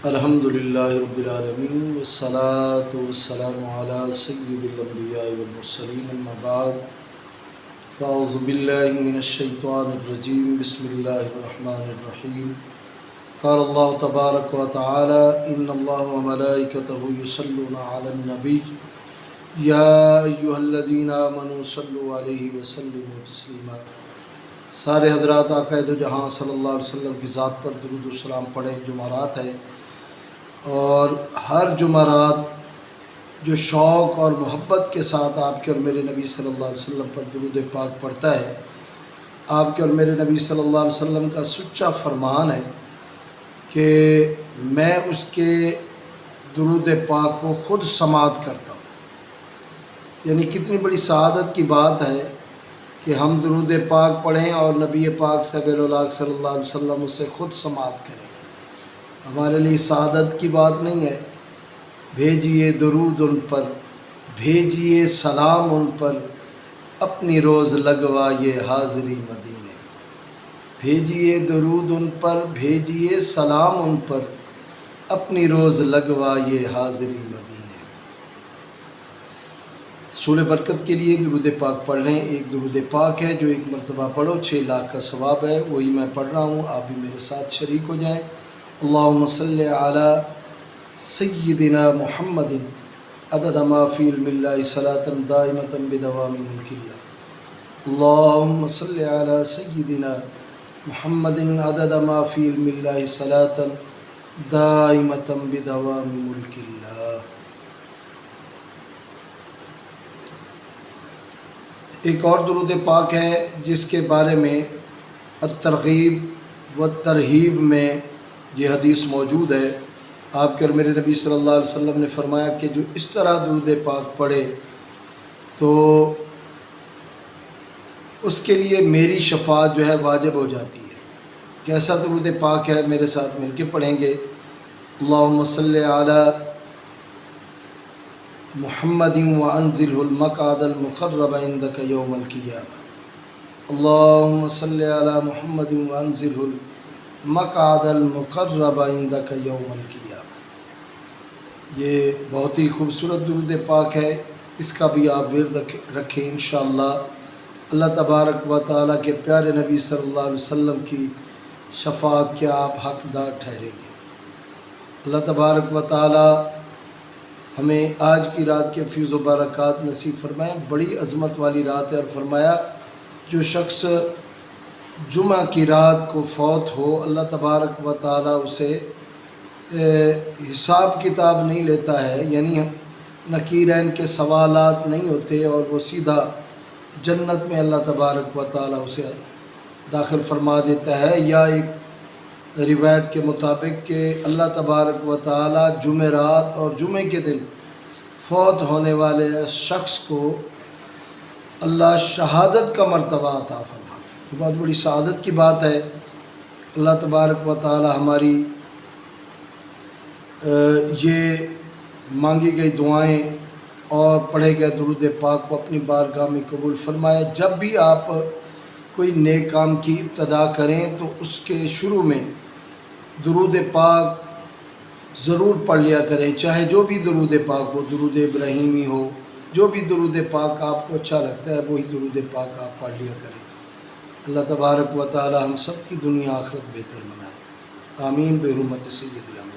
الحمد للہ رب العالمین والصلاة والسلام علی سید الانبیاء والمرسلین اما بعد فاعوذ باللہ من الشیطان الرجیم بسم اللہ الرحمن الرحیم قال اللہ تبارک و تعالی ان اللہ وملائکتہ یصلون علی النبی یا ایہا الذین آمنوا صلوا علیہ وسلموا تسلیما۔ سارے حضرات آقا دو جہاں صلی اللہ علیہ وسلم کی ذات پر درود و سلام پڑھیں۔ جمعرات ہے اور ہر جمعرات جو شوق اور محبت کے ساتھ آپ کے اور میرے نبی صلی اللہ علیہ وسلم پر درود پاک پڑھتا ہے، آپ کے اور میرے نبی صلی اللہ علیہ وسلم کا سچا فرمان ہے کہ میں اس کے درود پاک کو خود سماعت کرتا ہوں۔ یعنی کتنی بڑی سعادت کی بات ہے کہ ہم درود پاک پڑھیں اور نبی پاک صلی اللہ علیہ وسلم اسے خود سماعت کریں۔ ہمارے لیے سعادت کی بات نہیں ہے۔ بھیجیے درود ان پر، بھیجیے سلام ان پر، اپنی روز لگوائیے حاضری مدینے۔ بھیجیے درود ان پر، بھیجیے سلام ان پر، اپنی روز لگوائیے حاضری مدینے۔ حصول برکت کے لیے درود پاک پڑھ لیں۔ ایک درود پاک ہے جو ایک مرتبہ پڑھو 6 لاکھ کا ثواب ہے، وہی میں پڑھ رہا ہوں، آپ بھی میرے ساتھ شریک ہو جائیں۔ اللہم صلی علی سیدنا محمد عدد ما فی علم اللہ صلاۃ دائمۃ بدوام ملک اللہ۔ اللہم صلی علی سیدنا محمد عدد ما فی علم اللہ صلاۃ دائمۃ بدوام ملک اللہ۔ ایک اور درود پاک ہے جس کے بارے میں الترغیب و ترہیب میں یہ حدیث موجود ہے۔ آپ کے اور میرے نبی صلی اللہ علیہ وسلم نے فرمایا کہ جو اس طرح درود پاک پڑھے تو اس کے لیے میری شفاعت جو ہے واجب ہو جاتی ہے۔ کیسا درود پاک ہے؟ میرے ساتھ مل کے پڑھیں گے۔ اللہم صلی علی محمد وانزلہ المقعد المقرب عندک یوم القیامہ۔ اللہم صلی علی محمد وانزلہ المقعد المقرب عندک یوم القیامہ۔ یہ بہت ہی خوبصورت درود پاک ہے، اس کا بھی آپ ورد رکھیں انشاءاللہ۔ اللہ تبارک و تعالیٰ کے پیارے نبی صلی اللہ علیہ وسلم کی شفاعت کے آپ حقدار ٹھہریں گے۔ اللہ تبارک و تعالیٰ ہمیں آج کی رات کے فیض و برکات نصیب فرمائیں۔ بڑی عظمت والی رات ہے، اور فرمایا جو شخص جمعہ کی رات کو فوت ہو اللہ تبارک و تعالیٰ اسے حساب کتاب نہیں لیتا ہے، یعنی نکیرین کے سوالات نہیں ہوتے، اور وہ سیدھا جنت میں اللہ تبارک و تعالیٰ اسے داخل فرما دیتا ہے۔ یا ایک روایت کے مطابق کہ اللہ تبارک و تعالیٰ جمعرات اور جمعے کے دن فوت ہونے والے شخص کو اللہ شہادت کا مرتبہ عطا فرماتا ہے۔ یہ بہت بڑی سعادت کی بات ہے۔ اللہ تبارک و تعالی ہماری یہ مانگی گئی دعائیں اور پڑھے گئے درود پاک کو اپنی بارگاہ میں قبول فرمائے۔ جب بھی آپ کوئی نیک کام کی ابتدا کریں تو اس کے شروع میں درود پاک ضرور پڑھ لیا کریں، چاہے جو بھی درود پاک ہو، درود ابراہیمی ہو، جو بھی درود پاک آپ کو اچھا لگتا ہے وہی درود پاک آپ پڑھ لیا کریں۔ اللہ تبارک و تعالی ہم سب کی دنیا آخرت بہتر بنائے، آمین، بحرمت سید الانبیاء۔